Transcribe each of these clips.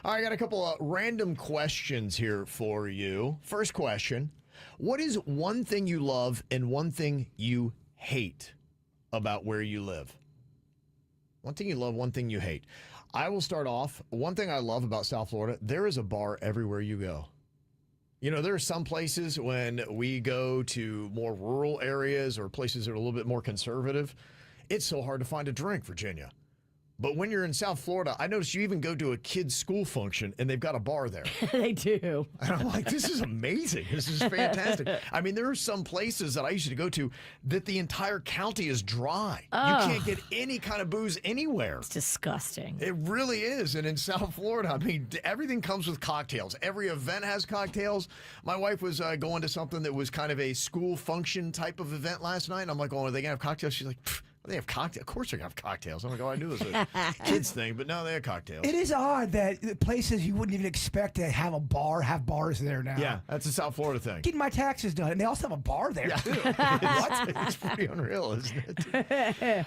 I got a couple of random questions here for you. First question, what is one thing you love and one thing you hate about where you live? One thing you love, one thing you hate. I will start off. One thing I love about South Florida, there is a bar everywhere you go. You know, there are some places when we go to more rural areas or places that are a little bit more conservative, it's so hard to find a drink, Virginia. But when you're in South Florida, I noticed you even go to a kid's school function and they've got a bar there. They do. And I'm like, this is amazing. This is fantastic. I mean, there are some places that I used to go to that the entire county is dry. Ugh. You can't get any kind of booze anywhere. It's disgusting. It really is. And in South Florida, I mean, everything comes with cocktails. Every event has cocktails. My wife was going to something that was kind of a school function type of event last night. And I'm like, oh, are they going to have cocktails? She's like, pfft. They have cocktails. Of course, they have cocktails. I'm like, oh, I knew it was a kids thing, but no, they have cocktails. It is odd that places you wouldn't even expect to have a bar have bars there now. Yeah, that's a South Florida thing. Getting my taxes done, and they also have a bar there too. What? It's pretty unreal, isn't it?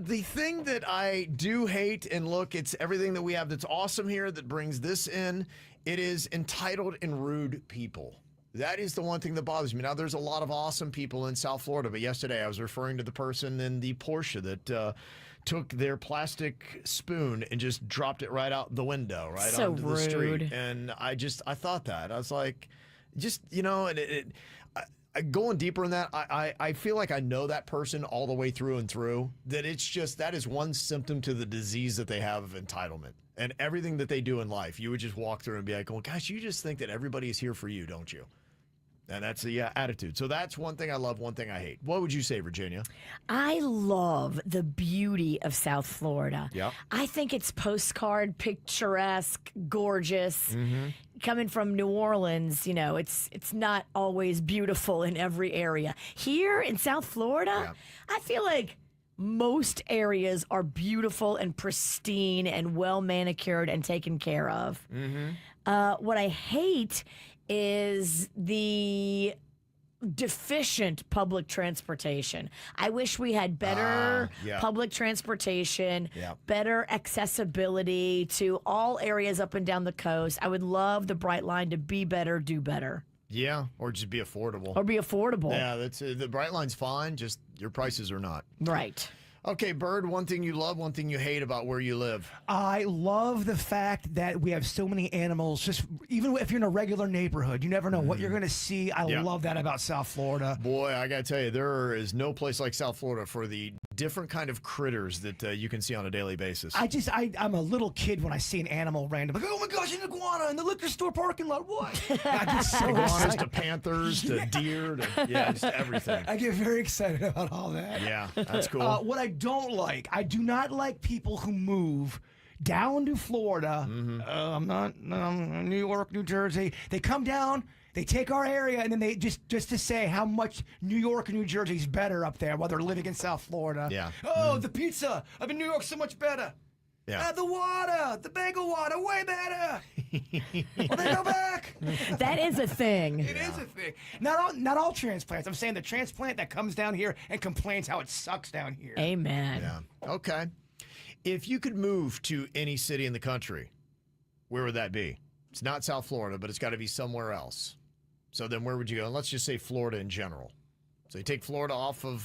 The thing that I do hate, and look, it's everything that we have that's awesome here that brings this in. It is entitled and rude people. That is the one thing that bothers me. Now, there's a lot of awesome people in South Florida, but yesterday I was referring to the person in the Porsche that took their plastic spoon and just dropped it right out the window, right So onto the street. And I thought that. I was like, just, you know, and going deeper in that, I feel like I know that person all the way through and through, that it's just, that is one symptom to the disease that they have of entitlement. And everything that they do in life, you would just walk through and be like, well, gosh, you just think that everybody is here for you, don't you? And that's the attitude. So that's one thing I love, one thing I hate. What would you say, Virginia? I love the beauty of South Florida. Yep. I think it's postcard, picturesque, gorgeous. Mm-hmm. Coming from New Orleans, you know, it's not always beautiful in every area. Here in South Florida, I feel like most areas are beautiful and pristine and well manicured and taken care of. Mm-hmm. What I hate is the deficient public transportation. I wish we had better public transportation, better accessibility to all areas up and down the coast. I would love the Bright Line to be better, do better. Yeah, or just be affordable. Or be affordable. Yeah, that's the Bright Line's fine, just your prices are not. Right. Okay, Bird, one thing you love, one thing you hate about where you live. I love the fact that we have so many animals. Just even if you're in a regular neighborhood, you never know what you're going to see. I love that about South Florida. Boy, I got to tell you, there is no place like South Florida for the different kind of critters that you can see on a daily basis. I'm a little kid when I see an animal random. Like, oh my gosh, an iguana in the liquor store parking lot. What? I get so iguanas excited. to panthers to deer to just everything. I get very excited about all that. Yeah, that's cool. What I don't like, I do not like people who move down to Florida. I'm not New York, New Jersey. They come down. They take our area, and then they just to say how much New York and New Jersey is better up there while they're living in South Florida. Yeah. Oh, the pizza up in New York so much better. Yeah. The water, the bagel water, way better. Well, they go back. That is a thing. It is a thing. Not all transplants. I'm saying the transplant that comes down here and complains how it sucks down here. Amen. Yeah. Okay. If you could move to any city in the country, where would that be? It's not South Florida, but it's got to be somewhere else. So then where would you go? And let's just say Florida in general. So you take Florida off of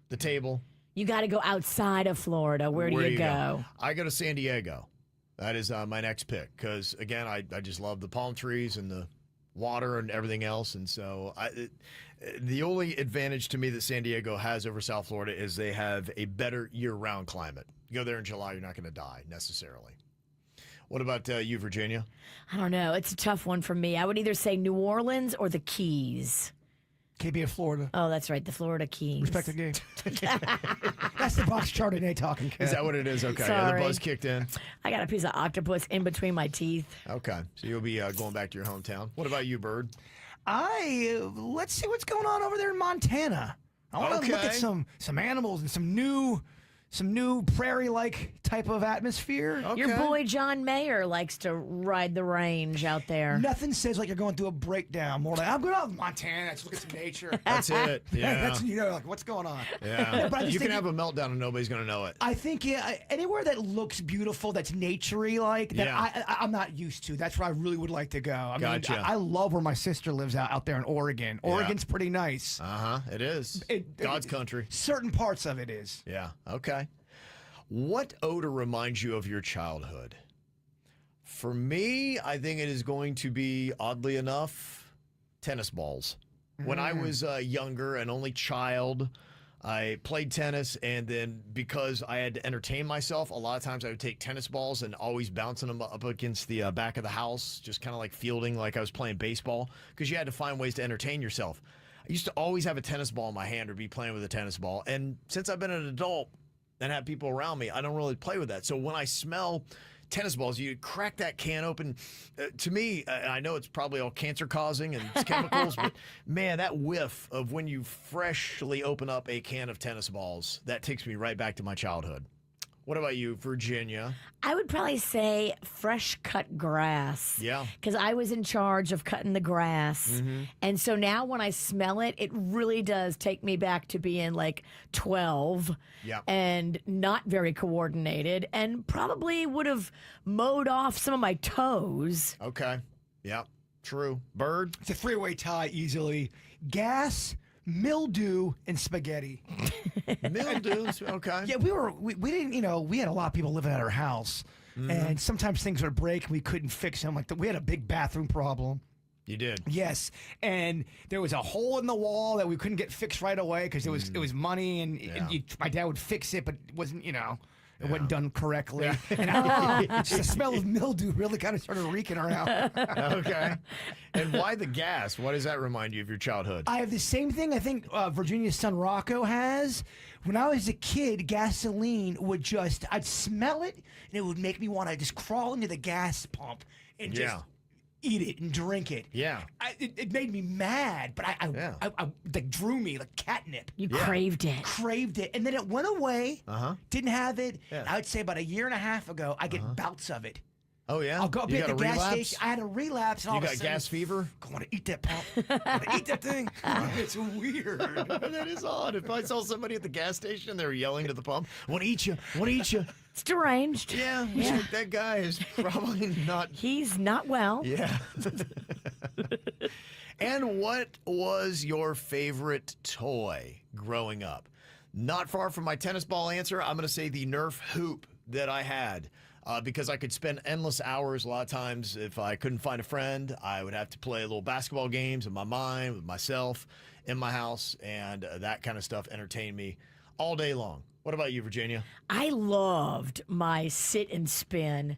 the table. You got to go outside of Florida. Where do you go? I go to San Diego. That is my next pick because, again, I just love the palm trees and the water and everything else. And so the only advantage to me that San Diego has over South Florida is they have a better year-round climate. You go there in July, you're not going to die necessarily. What about you, Virginia? I don't know. It's a tough one for me. I would either say New Orleans or the Keys. Can't be in Florida. Oh, that's right. The Florida Keys. Respect the game. That's the box Chardonnay talking. Is that what it is? Okay. Sorry. The buzz kicked in. I got a piece of octopus in between my teeth. Okay. So you'll be going back to your hometown. What about you, Bird? Let's see what's going on over there in Montana. I want to look at some animals and some new some new prairie-like type of atmosphere. Okay. Your boy John Mayer likes to ride the range out there. Nothing says like you're going through a breakdown. More like I'm going out to Montana. Let's look at some nature. That's it. Yeah. That's like what's going on. Yeah. But I just You can think have a meltdown and nobody's going to know it. I think anywhere that looks beautiful, that's naturey like that. Yeah. I'm not used to. That's where I really would like to go. I mean, Gotcha. I love where my sister lives out there in Oregon. Oregon's pretty nice. It is. God's country. Certain parts of it is. Yeah. Okay. What odor reminds you of your childhood? For me, I think it is going to be, oddly enough, tennis balls. When I was younger, an only child, I played tennis, and then because I had to entertain myself, a lot of times I would take tennis balls and always bouncing them up against the back of the house, just kind of like fielding like I was playing baseball, because you had to find ways to entertain yourself. I used to always have a tennis ball in my hand or be playing with a tennis ball, and since I've been an adult and have people around me, I don't really play with that. So when I smell tennis balls, you crack that can open. To me, I know it's probably all cancer causing and it's chemicals, but man, that whiff of when you freshly open up a can of tennis balls, that takes me right back to my childhood. What about you, Virginia? I would probably say fresh cut grass. Yeah. Because I was in charge of cutting the grass. And so now when I smell it, it really does take me back to being like 12 and not very coordinated, and probably would have mowed off some of my toes. Okay. Yeah. True. Bird? It's a three-way tie easily. Gas, mildew, and spaghetti. Mildews. Okay. Yeah, we didn't, we had a lot of people living at our house, and sometimes things would break and we couldn't fix them. Like we had a big bathroom problem. You did. Yes, and there was a hole in the wall that we couldn't get fixed right away because it was money, and my dad would fix it, but it wasn't, it wasn't done correctly. And the smell of mildew really kind of started reeking around. Okay. And why the gas? Why does that remind you of your childhood? I have the same thing I think Virginia's son Rocco has. When I was a kid, gasoline would I'd smell it, and it would make me want to just crawl into the gas pump and just eat it and drink it. Yeah. It made me mad, but I like drew me like catnip. You craved it. Craved it, and then it went away. Didn't have it. Yeah. I would say about a year and a half ago, I get bouts of it. Oh, yeah? I'll go up You at got the a gas relapse? station. I had a relapse. And all You of a got sudden, gas fever? I want to eat that pump. I want to eat that thing. It's weird. That is odd. If I saw somebody at the gas station, they were yelling to the pump, "Want to eat you? Want to eat you?" It's deranged. Yeah. That guy is probably not. He's not well. Yeah. And what was your favorite toy growing up? Not far from my tennis ball answer, I'm going to say the Nerf hoop that I had. Because I could spend endless hours. A lot of times, if I couldn't find a friend, I would have to play little basketball games in my mind with myself in my house, and that kind of stuff entertained me all day long. What about you, Virginia? I loved my sit and spin.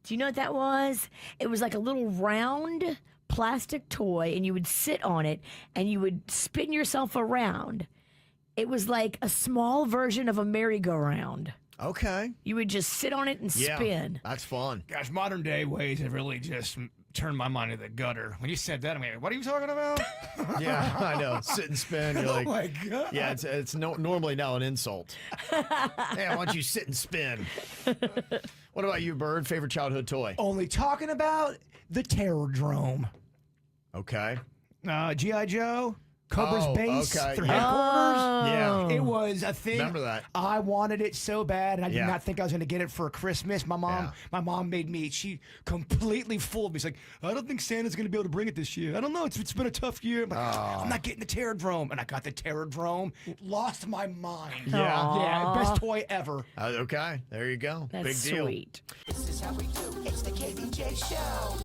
Do you know what that was? It was like a little round plastic toy, and you would sit on it, and you would spin yourself around. It was like a small version of a merry-go-round. Okay. You would just sit on it and spin. That's fun. Gosh, modern day ways have really just turned my mind to the gutter. When you said that, I'm like, what are you talking about? Yeah, I know. Sit and spin. You're like, Oh my God. yeah, it's normally now an insult. Hey, why don't you sit and spin? What about you, Bird? Favorite childhood toy? Only talking about the Terrordrome. Okay. G.I. Joe, Cobra's Oh, base, okay, their yeah. headquarters. Yeah. It was a thing. Remember that. I wanted it so bad, and I did Yeah. not think I was going to get it for Christmas. My mom made me. She completely fooled me. She's like, I don't think Santa's going to be able to bring it this year. I don't know. It's been a tough year. I'm, like, I'm not getting the Terrordrome, and I got the Terrordrome. Lost my mind. Yeah. Best toy ever. Okay. There you go. That's Big deal. sweet. This is how we do. It's the KVJ Show.